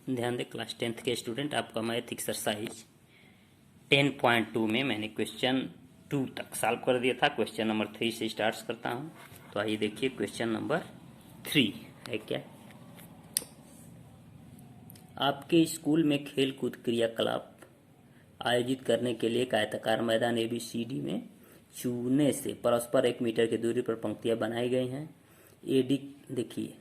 ध्यान दें class 10th के स्टूडेंट, आपका मैथ एक्सरसाइज 10.2 में मैंने क्वेश्चन 2 तक सॉल्व कर दिया था। क्वेश्चन नंबर 3 से स्टार्ट करता हूं। तो आइए देखिए क्वेश्चन नंबर 3 है क्या। आपके स्कूल में खेल कूद क्रियाकलाप आयोजित करने के लिए एक आयताकार मैदान ABCD में चूने से परस्पर 1 मीटर की दूरी पर पंक्तियां बनाई गई हैं। AD देखिए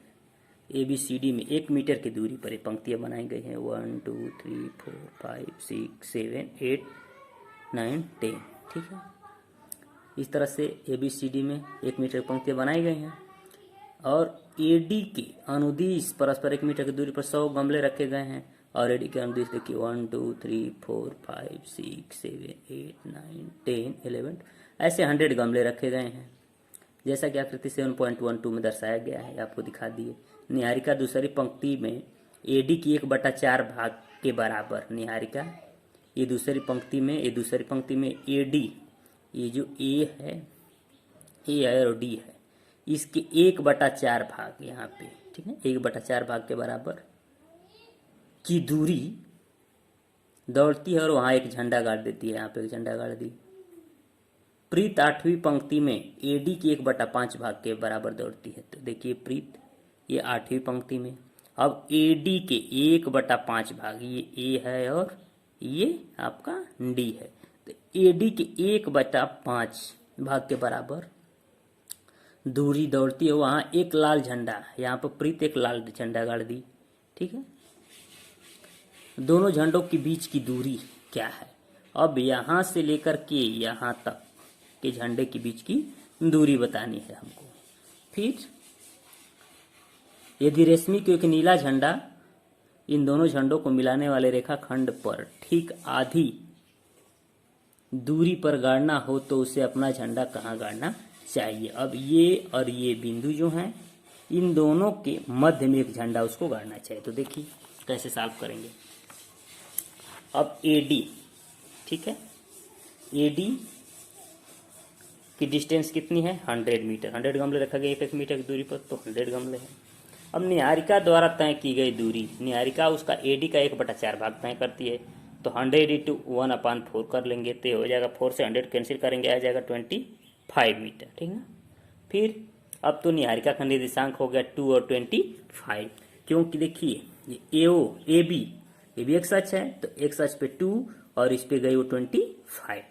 ABCD में 1 मीटर की दूरी पर ये पंक्तियां बनाई गई हैं। 1 2 3 4 5 6 7 8 9 10, ठीक है। इस तरह से ABCD में 1 मीटर की पंक्तियां बनाई गई हैं और AD के अनुदिश परस्पर 1 मीटर की दूरी पर 100 गमले रखे गए हैं। और AD के अनुदिश देखिए 1 2 3 4 5 6 7 8 9 10 11 ऐसे 100 गमले रखे गए हैं, जैसा कि आकृति 7.12 में दर्शाया गया है। आपको दिखा दिए। निहारिका दूसरी पंक्ति में AD की 1/4 भाग के बराबर निहारिका ये दूसरी पंक्ति में AD ये जो A है और D है, इसके 1/4 भाग यहाँ पे, ठीक है, 1/4 भाग के बराबर की दूरी दौड़ती है और वहां एक झंडा गाड़ देती है। यहाँ पे एक झंडा गाड़ दी। प्रीत 8वीं पंक्ति में AD की 1/5 भाग के बराबर दौड़ती है। तो देखिए प्रीत ये 8वीं पंक्ति में, अब AD के 1/5 भाग ये A है और ये आपका D है। तो AD के 1/5 भाग के बराबर दूरी दौड़ती है, वहां एक लाल झंडा, यहाँ पर प्रीत एक लाल झंडा गाड़ दी, ठीक है। दोनों झंडों के बीच की दूरी क्या है। अब यहां से लेकर के यहां तक के झंडे के बीच की दूरी बतानी है हमको। फिर यदि रेशमी को एक नीला झंडा इन दोनों झंडों को मिलाने वाले रेखाखंड पर ठीक आधी दूरी पर गाड़ना हो तो उसे अपना झंडा कहाँ गाड़ना चाहिए। अब ये और ये बिंदु जो हैं, इन दोनों के मध्य में एक झंडा उसको गाड़ना चाहिए। तो देखिए कैसे सॉल्व करेंगे। अब AD, ठीक है, AD की डिस्टेंस कितनी है 100 मीटर। 100 गमले रखा गया 1 मीटर की दूरी पर, तो 100 गमले हैं। अब निहारिका द्वारा तय की गई दूरी, निहारिका उसका AD का 1/4 भाग तय करती है, तो 100 × 1/4 कर लेंगे तो हो जाएगा। 4 से 100 कैंसिल करेंगे, आ जाएगा 25 मीटर, ठीक ना। फिर अब तो निहारिका का निर्देशांक हो गया 2 और 25, क्योंकि देखिए ये AB एक सच है, तो एक सच पे 2 और इस पे गई वो 25।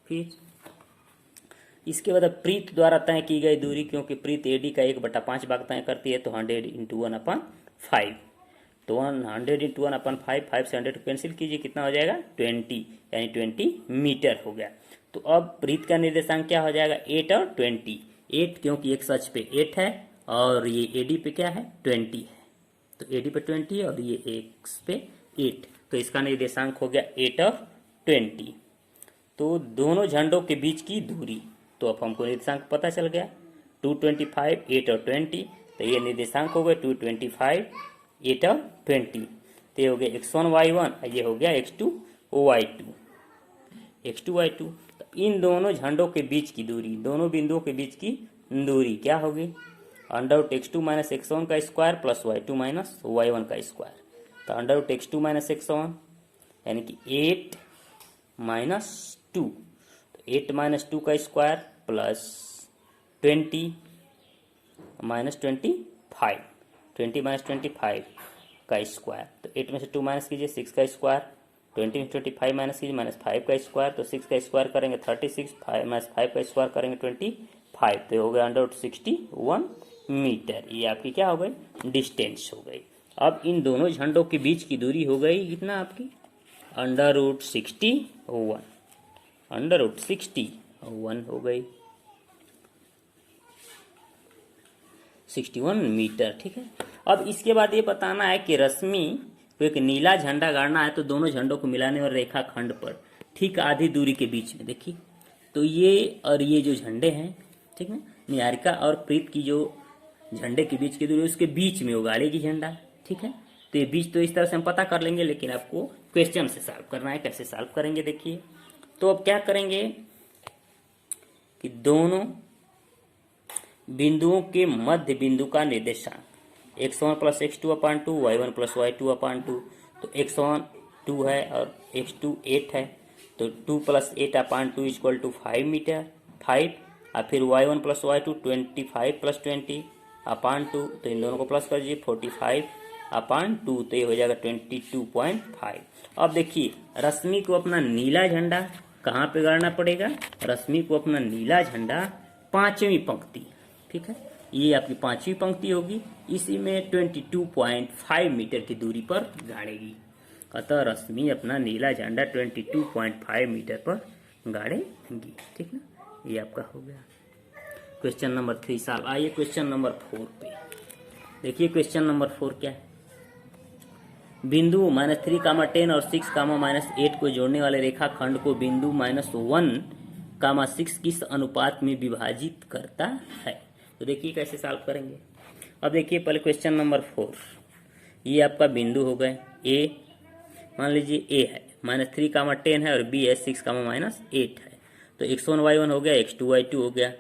फिर इसके बाद प्रीत द्वारा तय की गई दूरी, क्योंकि प्रीत AD का 1/5 भाग तय करती है, तो 100 × 1/5, तो 100 × 1/5, 5 से 100 कैंसिल कीजिए, कितना हो जाएगा 20, यानी 20 मीटर हो गया। तो अब प्रीत का निर्देशांक क्या हो जाएगा 8 और 20, 8 क्योंकि एक सच पे 8 है और ये AD पे क्या है 20 है, तो AD पे 20 है और ये X पे 8, तो इसका निर्देशांक हो गया 8 और 20। तो दोनों झंडों के बीच की दूरी, तो अब हमको निर्देशांक पता चल गया 225, 8 और 20, तो ये निर्देशांक हो गए 225, 8 और 20, तो ये हो गया X1 Y1, ये हो गया X2 Y2, X2 Y2। तो इन दोनों झंडों के बीच की दूरी, दोनों बिंदुओं के बीच की दूरी क्या होगी, √X2 - X1 का स्क्वायर प्लस Y2 - Y1 का स्क्वायर, तो √X2 - X1 यानी कि 8 - 2, तो 8 - 2 का स्क्वायर प्लस 20 - 25, 20 - 25 का स्क्वायर, तो 8 में से 2 माइनस कीजिए 6 का स्क्वायर, 20 में 25 माइनस कीजिए -5 का स्क्वायर, तो 6 का स्क्वायर करेंगे 36, 5 का स्क्वायर करेंगे 25, तो हो गया √61 मीटर। ये आपकी क्या हो गई डिस्टेंस हो गई। अब इन दोनों झंडों के बीच की दूरी हो गई कितना आपकी √61, √61 हो गई 61 मीटर, ठीक है। अब इसके बाद ये बताना है कि रश्मि को एक नीला झंडा गाड़ना है, तो दोनों झंडों को मिलाने वाले रेखाखंड पर ठीक आधी दूरी के बीच में देखिए, तो ये और ये जो झंडे हैं, ठीक है, निहारिका और प्रीत की जो झंडे के बीच की दूरी उसके बीच में वो गाड़ेगी झंडा, ठीक है। तो ये बीच तो इस तरह से हम पता कर लेंगे, लेकिन आपको क्वेश्चन से सॉल्व करना है। कैसे सॉल्व करेंगे देखिए। तो अब क्या करेंगे कि दोनों बिंदुओं के मध्य बिंदु का निर्देशांक, x1 प्लस x2 अपान 2, y1 प्लस y2 अपान 2। तो x1 2 है और x2 8 है, तो 2 plus 8 upon 2 equal to 5 metre 5। और फिर y1 प्लस y2 25 प्लस 20 अपान 2, तो इन दोनों को प्लस कर दीजिए 45 अपान 2, तो ये हो जाएगा 22.5। अब देखिए रश्मि को अपना नीला झंडा कहाँ पे गाड़ना पड़ेगा, रश्मि को अपना नीला झंडा पांचवी पंक्ति, ठीक है, ये आपकी पांचवी पंक्ति होगी, इसी में 22.5 मीटर की दूरी पर गाड़ेगी। अतः रश्मि अपना नीला झंडा 22.5 मीटर पर गाड़ेगी, ठीक ना, ये आपका हो गया क्वेश्चन नंबर 3 सॉल्व। आइए क्वेश्चन नंबर 4 पे देखिए। क्वेश्चन नंबर 4 क्या है, बिंदु -3, 10 और 6, -8 को जोड़ने वाले रेखाखंड को बिंदु -1, 6 किस अनुपात में विभाजित करता है। तो देखिए कैसे सॉल्व करेंगे। अब देखिए पहले क्वेश्चन नंबर 4, ये आपका बिंदु हो गए ए, मान लीजिए ए है, -3, 10 है और बी है 6, -8 है। तो x1 y1 हो गया, x2 y2 हो गया।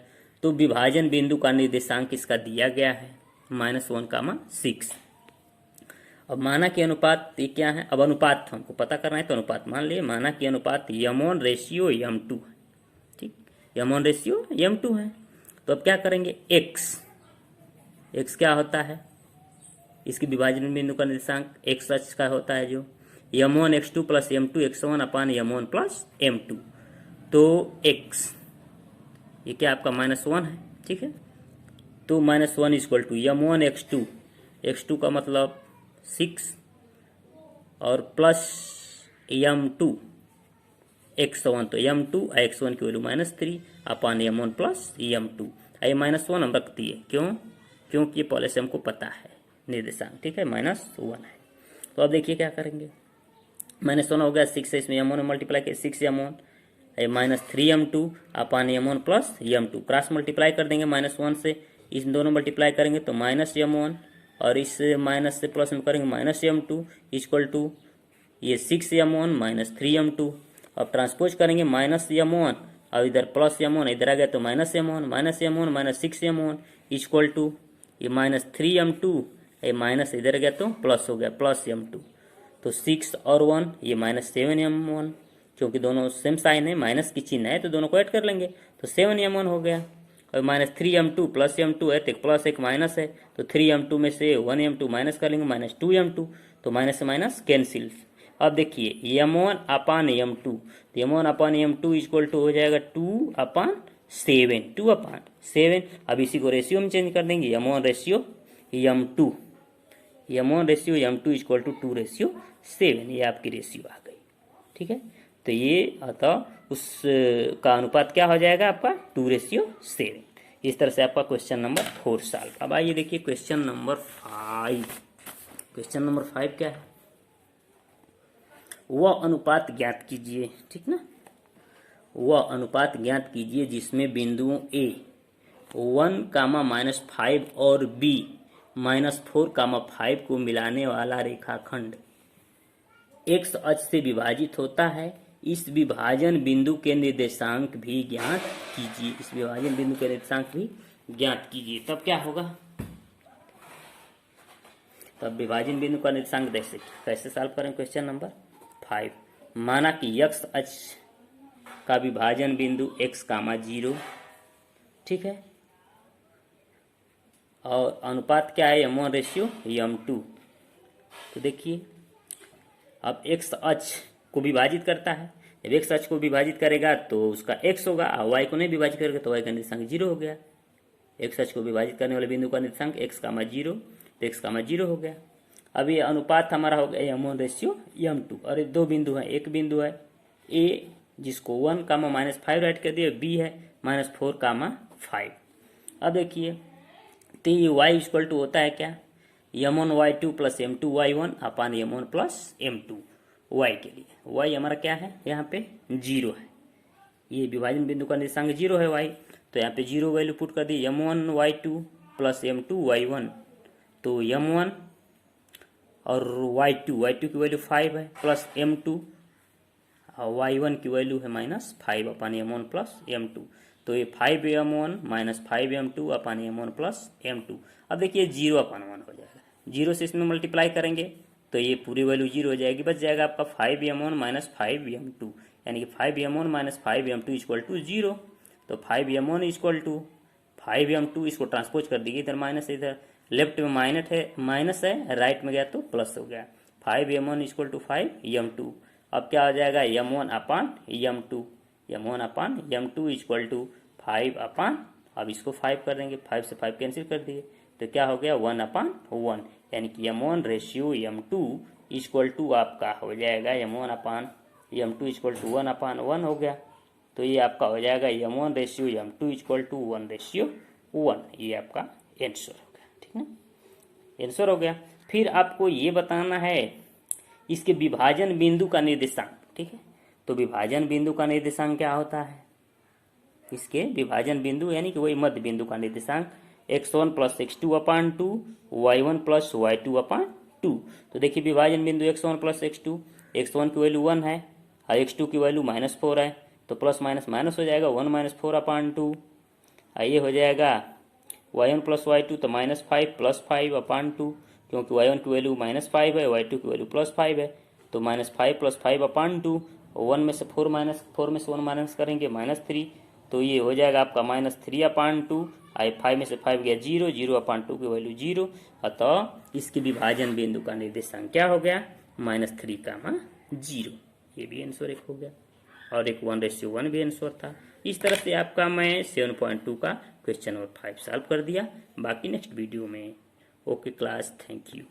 तो विभाजन बिंदु का निर्देशांक इसका दिया गया है -1, 6। अब माना कि अनुपात ये क्या है, अब अनुपात हमको पता करना है, तो अनुपात मान लिए, माना कि अनुपात m1 रेशियो m2 है, ठीक, m1 रेशियो m2 है। तो अब क्या करेंगे, x क्या होता है, इसकी विभाजन बिंदु का निर्देशांक x अक्ष का होता है, जो m1 x2 plus m2 x1 अपान m1 प्लस m2। तो x ये क्या आपका -1 है, ठीक है। तो -1 इक्वल टू m1 x2 का मतलब 6 और प्लस m2 x1, तो m2 x1 की वैल्यू -3 अपान m1 प्लस m2। ये -1 हम रख दिए, क्योंकि ये पहले से हमको पता है निर्देशांक, ठीक है, -1 है। तो अब देखिए क्या करेंगे, -1 हो गया, 6 है, इसमें m1 में मल्टीप्लाई किया 6m1, -3m2 अपान m1 plus m2, cross multiply कर देंगे -1 से, इस दोनों मल्टीप्लाई करेंगे तो -m1 और इस माइनस से प्लस में करेंगे -m2 इक्वल टू ये 6m1 -3m2। अब ट्रांसपोज करेंगे -m1 और इधर +m1, इधर आ गया तो -m1 -6m1 इक्वल टू ये -3m2, ये माइनस इधर गया तो प्लस हो गया +m2। तो 6 और 1 ये -7m1, क्योंकि दोनों सेम साइन है, माइनस की चिन्ह है, तो दोनों को ऐड कर लेंगे तो 7m1 हो गया। और -3m2 प्लस m2 है, तो एक प्लस एक माइनस है, तो 3m2 में से 1m2 माइनस कर लेंगे, -2m2, तो माइनस से माइनस कैंसिल। अब देखिए m1 अपान m2, तो m1 upon m2 equal to हो जाएगा 2/7, 2/7। अब इसी को रेशियो में चेंज कर देंगे, m1 ratio m2 equal to 2/7, ये आपकी रेशियो आ गई, ठीक है। तो ये अतः उस का अनुपात क्या हो जाएगा आपका 2/7। इस तरह से आपका क्वेश्चन नंबर 4 सॉल्व। अब आइए देखिए क्वेश्चन नंबर 5। क्वेश्चन नंबर 5 क्या है, वह अनुपात ज्ञात कीजिए, ठीक ना, वह अनुपात ज्ञात कीजिए जिसमें बिंदुओं A 1, -5 और B -4, 5 को मिलाने वाला रेखाखंड x अक्ष से विभाजित होता है। इस विभाजन बिंदु के निर्देशांक भी ज्ञात कीजिए, इस विभाजन बिंदु के निर्देशांक भी ज्ञात कीजिए। तब क्या होगा, तब विभाजन बिंदु का निर्देशांक कैसे सॉल्व करें क्वेश्चन नंबर 5। माना कि x अक्ष का विभाजन बिंदु x, 0, ठीक है, और अनुपात क्या है m1 रेशियो m2। तो देखिए अब x अक्ष को विभाजित करता है, जब x अक्ष को विभाजित करेगा तो उसका x होगा, और y को नहीं विभाजित करेगा तो y का निर्देशांक 0 हो गया। x अक्ष को विभाजित करने वाले बिंदु का निर्देशांक x, 0, तो x, 0 हो गया। अब ये अनुपात हमारा हो गया m1 रेशियो m2, और ये दो बिंदु हैं, एक बिंदु है a जिसको 1, -5 राइट कर दिया, b है -4, 5। अब देखिए तो ये y इक्वल टू होता है क्या, m1 y2 plus m2 y1 अपान m1 प्लस m2 y के लिए। y हमारा क्या है, यहाँ पे 0 है, ये विभाजन बिंदु का निर्देशांक 0 है y, तो यहाँ पे 0 वैल्यू पुट कर दी, m1 y2 plus m2 y1, तो m1 और y2 की वैल्यू 5 है, प्लस m2 और y1 की वैल्यू है -5 अपान m1 प्लस m2, तो ये 5m1 -5m2 अपान m1 प्लस m2। अब देखिए 0/1 हो जाएगा, जीरो से इसमें मल्टीप्लाई करेंगे तो ये पूरी वैल्यू जीरो हो जाएगी, बच जाएगा आपका 5m1 माइनस 5m2, यानी कि 5m1 minus 5m2 equal to zero. तो 5m1 इक्वल टू 5m2, इसको ट्रांसपोज कर दीजिए, इधर माइनस इधर लेफ्ट में माइनस है, राइट में गया तो प्लस हो गया। 5m1 इक्वल टू 5m2, अब क्या हो जाएगा m1 upon m2, m1 upon m2 equal to 5 अपान, अब इसको 5 कर देंगे, 5 से 5 कैंसिल कर दिए तो क्या हो गया 1 अपान 1, यानी कि m1 ratio m2 equal to आपका हो जाएगा m1 upon m2 equal to 1 अपान 1 हो गया। तो ये आपका हो जाएगा m1 ratio m2 equal to 1 ratio 1, ये आपका आंसर हो गया। ठीक है, आंसर हो गया। फिर आपको ये बताना है इसके विभाजन बिंदु का निर्देशांक। ठीक है, तो विभाजन बिंदु का निर्देशांक क्या होता है, इसके विभाजन बिंदु यानी कि वही मध्य बिंदु का निर्देशांक x1 प्लस x2 अपान 2, y1 प्लस y2 अपान 2। तो देखिए विभाजन बिंदु x1 प्लस x2, x1 की वैल्यू 1 है और x2 की वैल्यू -4 है, तो प्लस माइनस माइनस हो जाएगा 1 माइनस 4 अपान 2, ये हो जाएगा y1 प्लस y2 तो -5 प्लस 5 अपान 2, क्योंकि y1 की वैल्यू -5 है, y2 की वैल्यू +5 है, तो -5 प्लस 5 अपान 2, 1 में से 4 में से 1 माइनस करेंगे -3, तो ये हो जाएगा आपका -3 अपान 2, 5 में से 5 गया 0, 0 अपान 2 की वैल्यू 0, अतः इसके विभाजन बिंदु का निर्देशांक क्या हो गया -3, 0। ये भी आंसर एक हो गया, और एक 1:1 भी आंसर था। इस तरह से आपका मैं 7.2 का क्वेश्चन नंबर 5 सॉल्व कर दिया। बाकी नेक्स्ट वीडियो में। Okay class, thank you.